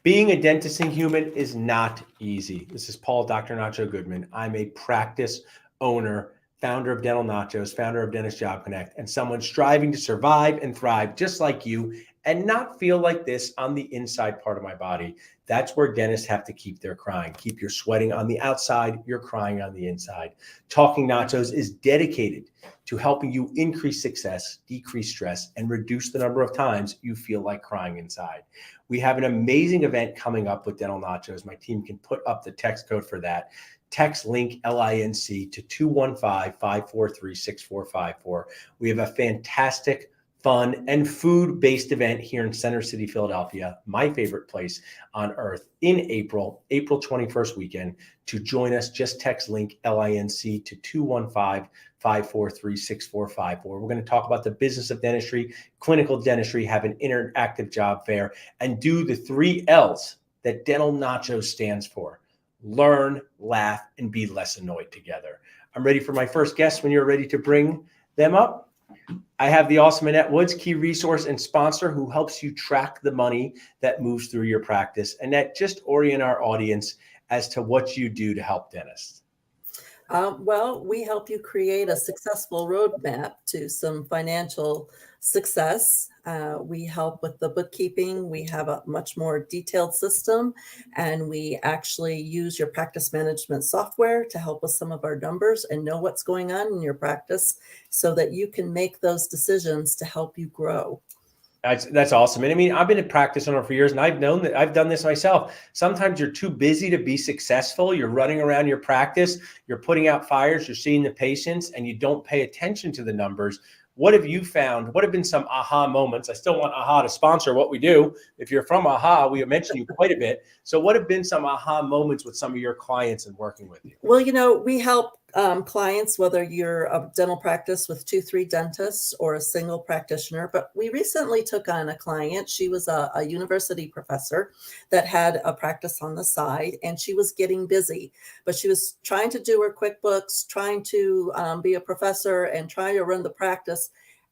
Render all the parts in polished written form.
Being a dentist and human is not easy. This is Paul, Dr. Nacho Goodman. I'm a practice owner, founder of Dental Nachos, founder of Dentist Job Connect, and someone striving to survive and thrive just like you and not feel like this on the inside part of my body. That's where dentists have to keep their crying. Keep your sweating on the outside, you're crying on the inside. Talking Nachos is dedicated to helping you increase success, decrease stress, and reduce the number of times you feel like crying inside. We have an amazing event coming up with Dental Nachos. My team can put up the text code for that. Text link LINC to 215-543-6454. We have a fantastic, fun, and food-based event here in Center City, Philadelphia, my favorite place on earth, in April 21st weekend. To join us, just text link LINC to 215-543-6454. We're going to talk about the business of dentistry, clinical dentistry, have an interactive job fair, and do the 3 L's that Dental Nachos stands for. Learn, laugh, and be less annoyed together. I'm ready for my first guest when you're ready to bring them up. I have the awesome Annette Woods, key resource and sponsor, who helps you track the money that moves through your practice. Annette, just orient our audience as to what you do to help dentists. Well, we help you create a successful roadmap to some financial success. We help with the bookkeeping. We have a much more detailed system, and we actually use your practice management software to help with some of our numbers and know what's going on in your practice so that you can make those decisions to help you grow. That's awesome. And I mean, I've been a practice owner for years, and I've known that I've done this myself. Sometimes you're too busy to be successful. You're running around your practice, you're putting out fires, you're seeing the patients, and you don't pay attention to the numbers. What have you found? What have been some aha moments? I still want AHA to sponsor what we do. If you're from AHA, we mentioned you quite a bit. So what have been some aha moments with some of your clients and working with you? Well, we help clients, whether you're a dental practice with 2-3 dentists or a single practitioner. But we recently took on a client. She was a university professor that had a practice on the side, and she was getting busy. But she was trying to do her QuickBooks, trying to be a professor and trying to run the practice.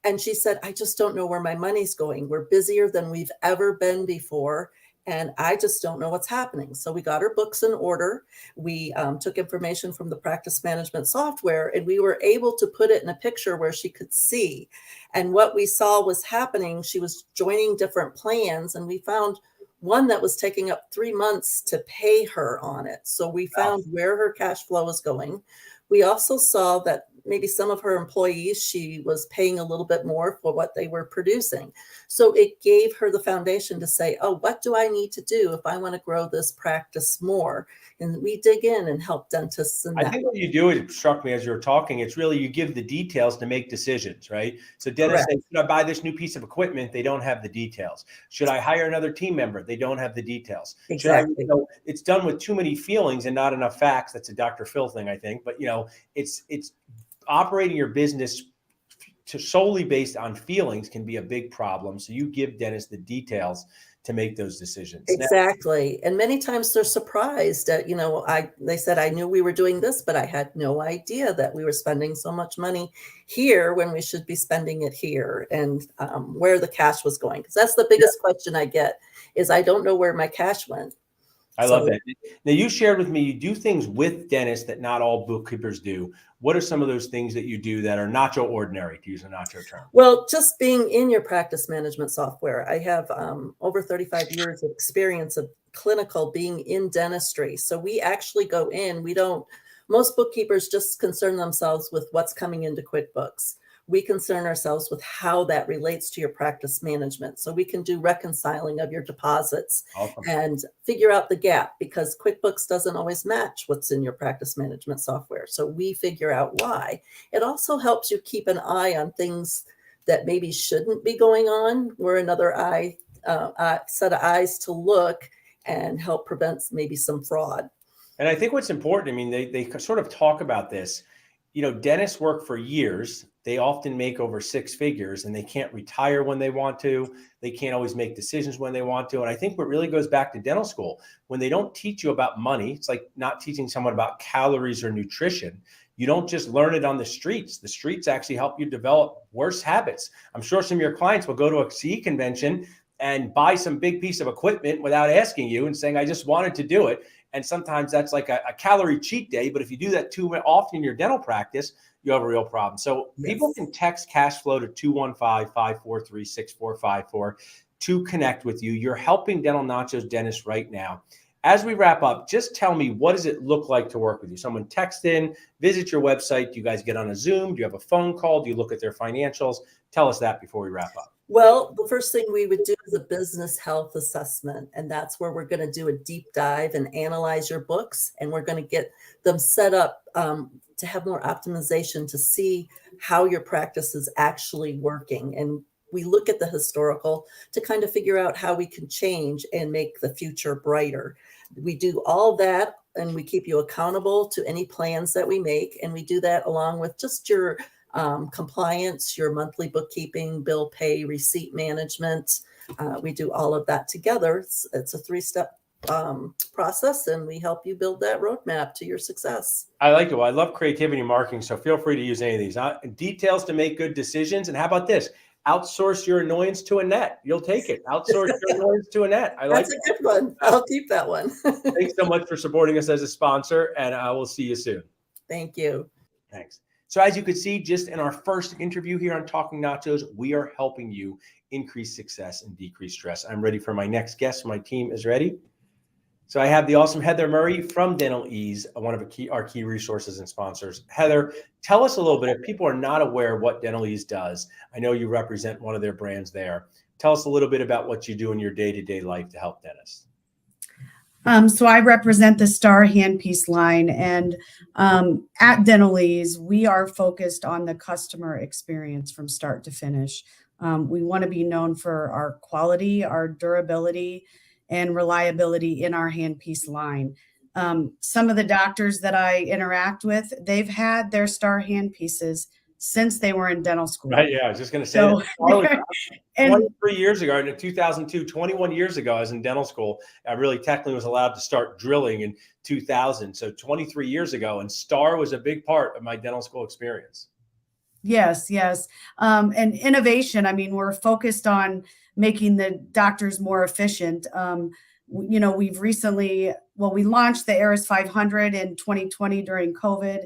And she said, I just don't know where my money's going. We're busier than we've ever been before, and I just don't know what's happening. So we got her books in order. We took information from the practice management software, and we were able to put it in a picture where she could see. And what we saw was happening, she was joining different plans, and we found one that was taking up 3 months to pay her on it. So we found where her cash flow was going. We also saw that maybe some of her employees, she was paying a little bit more for what they were producing. So it gave her the foundation to say, oh, what do I need to do if I want to grow this practice more? And we dig in and help dentists in that. I think what you do, it struck me as you were talking, it's really you give the details to make decisions, right? So dentists say, should I buy this new piece of equipment? They don't have the details. Should I hire another team member? They don't have the details. Exactly. It's done with too many feelings and not enough facts. That's a Dr. Phil thing, I think. But, it's operating your business solely based on feelings can be a big problem. So you give dentists the details to make those decisions. Exactly. And many times they're surprised that, they said, I knew we were doing this, but I had no idea that we were spending so much money here when we should be spending it here, and where the cash was going. Because that's the biggest question I get is I don't know where my cash went. I love that. Now, you shared with me, you do things with dentists that not all bookkeepers do. What are some of those things that you do that are Nacho ordinary, to use a Nacho term? Well, just being in your practice management software. I have over 35 years of experience of clinical being in dentistry. So we actually go in, most bookkeepers just concern themselves with what's coming into QuickBooks. We concern ourselves with how that relates to your practice management. So we can do reconciling of your deposits and figure out the gap, because QuickBooks doesn't always match what's in your practice management software. So we figure out why. It also helps you keep an eye on things that maybe shouldn't be going on. We're another set of eyes to look and help prevent maybe some fraud. And I think what's important, I mean, they sort of talk about this. Dentists work for years. They often make over 6 figures, and they can't retire when they want to. They can't always make decisions when they want to. And I think what really goes back to dental school, when they don't teach you about money, it's like not teaching someone about calories or nutrition. You don't just learn it on the streets. The streets actually help you develop worse habits. I'm sure some of your clients will go to a CE convention. and buy some big piece of equipment without asking you and saying, I just wanted to do it. And sometimes that's like a calorie cheat day. But if you do that too often in your dental practice, you have a real problem. So people can text cash flow to 215-543-6454 to connect with you. You're helping Dental Nachos dentists right now. As we wrap up, just tell me, what does it look like to work with you? Someone text in, visit your website. Do you guys get on a Zoom? Do you have a phone call? Do you look at their financials? Tell us that before we wrap up. Well, the first thing we would do is a business health assessment, and that's where we're going to do a deep dive and analyze your books, and we're going to get them set up to have more optimization to see how your practice is actually working. And we look at the historical to kind of figure out how we can change and make the future brighter. We do all that, and we keep you accountable to any plans that we make, and we do that along with just your compliance, your monthly bookkeeping, bill pay, receipt management. We do all of that together. It's a 3-step process, and we help you build that roadmap to your success. I like it. Well, I love creativity and marketing, so feel free to use any of these. Details to make good decisions. And how about this? Outsource your annoyance to Annette. You'll take it. Outsource your annoyance to Annette. I like That's a good one. I'll keep that one. Thanks so much for supporting us as a sponsor, and I will see you soon. Thank you. Thanks. So as you could see, just in our first interview here on Talking Nachos, we are helping you increase success and decrease stress. I'm ready for my next guest. My team is ready. So I have the awesome Heather Murray from Dental Ease, one of our key resources and sponsors. Heather, tell us a little bit, if people are not aware what Dental Ease does. I know you represent one of their brands there. Tell us a little bit about what you do in your day-to-day life to help dentists. So I represent the Star handpiece line, and at Dental Ease, we are focused on the customer experience from start to finish. We want to be known for our quality, our durability, and reliability in our handpiece line. Some of the doctors that I interact with, they've had their Star handpieces since they were in dental school. Right, yeah, I was just going to say that. 23 years ago, in 2002, 21 years ago, I was in dental school. I really technically was allowed to start drilling in 2000. So 23 years ago, and Star was a big part of my dental school experience. Yes. And innovation. I mean, we're focused on making the doctors more efficient. We've recently, we launched the Aris 500 in 2020 during COVID.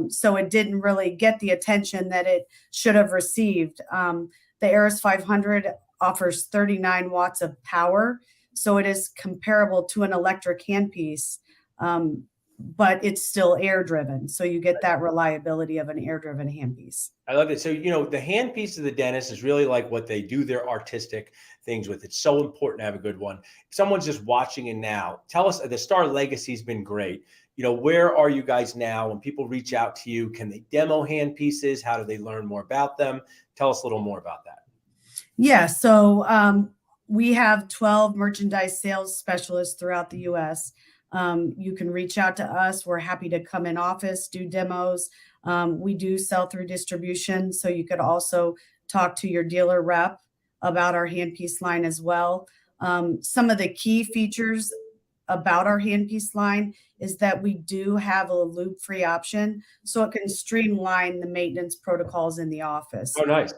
So it didn't really get the attention that it should have received. The Aris 500 offers 39 watts of power, so it is comparable to an electric handpiece, but it's still air-driven, so you get that reliability of an air-driven handpiece. I love it. So, the handpiece of the dentist is really like what they do their artistic things with. It's so important to have a good one. If someone's just watching it now, tell us, the Star legacy has been great. Where are you guys now? When people reach out to you, can they demo handpieces? How do they learn more about them? Tell us a little more about that. Yeah, so we have 12 merchandise sales specialists throughout the U.S. You can reach out to us. We're happy to come in office, do demos. We do sell through distribution, so you could also talk to your dealer rep about our handpiece line as well. Some of the key features about our handpiece line is that we do have a loop-free option, so it can streamline the maintenance protocols in the office. Oh, nice.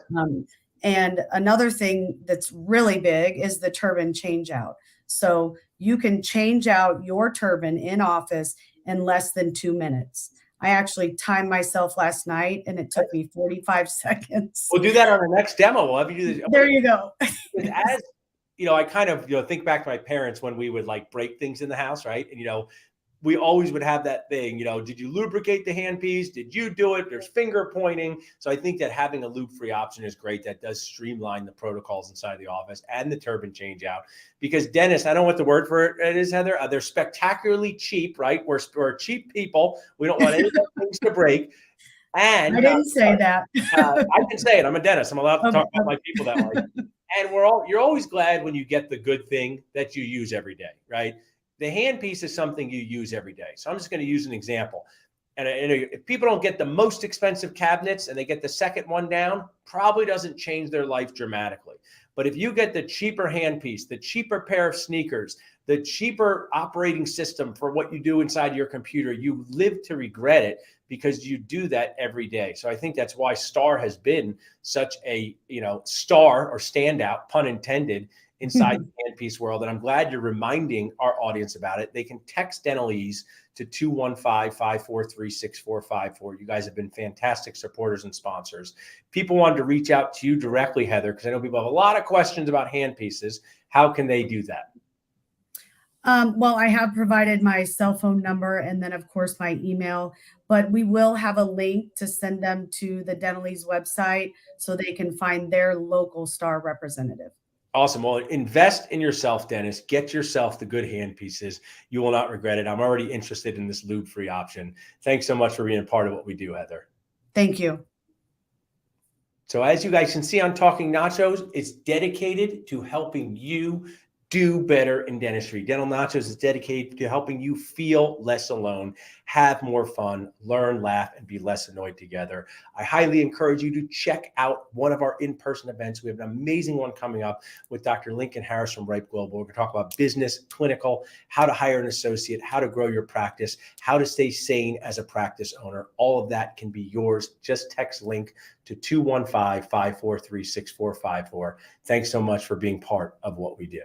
And another thing that's really big is the turbine change out. So you can change out your turbine in office in less than 2 minutes. I actually timed myself last night, and it took me 45 seconds. We'll do that on the next demo. We'll have you do this. There you go. As I kind of think back to my parents when we would like break things in the house, right? And we always would have that thing, did you lubricate the handpiece? Did you do it? There's finger pointing. So I think that having a loop-free option is great. That does streamline the protocols inside the office and the turbine change out. Because dentists, I don't know what the word for it is, Heather. They're spectacularly cheap, right? We're cheap people. We don't want any of those things to break. And I didn't say that. I can say it. I'm a dentist. I'm allowed to talk about my people that way. And you're always glad when you get the good thing that you use every day, right? The handpiece is something you use every day. So I'm just going to use an example. And if people don't get the most expensive cabinets and they get the second one down, probably doesn't change their life dramatically. But if you get the cheaper handpiece, the cheaper pair of sneakers, the cheaper operating system for what you do inside your computer, you live to regret it because you do that every day. So I think that's why Star has been such a, star or standout, pun intended, inside the handpiece world. And I'm glad you're reminding our audience about it. They can text Dental Ease to 215-543-6454. You guys have been fantastic supporters and sponsors. People wanted to reach out to you directly, Heather, because I know people have a lot of questions about handpieces. How can they do that? Well, I have provided my cell phone number and then, of course, my email, but we will have a link to send them to the Dental Ease website so they can find their local STAR representative. Awesome. Well, invest in yourself, Dennis. Get yourself the good hand pieces. You will not regret it. I'm already interested in this lube-free option. Thanks so much for being a part of what we do, Heather. Thank you. So as you guys can see on Talking Nachos, it's dedicated to helping you do better in dentistry. Dental Nachos is dedicated to helping you feel less alone, have more fun, learn, laugh, and be less annoyed together. I highly encourage you to check out one of our in-person events. We have an amazing one coming up with Dr. Lincoln Harris from Ripe Global. We're going to talk about business, clinical, how to hire an associate, how to grow your practice, how to stay sane as a practice owner. All of that can be yours. Just text link to 215-543-6454. Thanks so much for being part of what we do.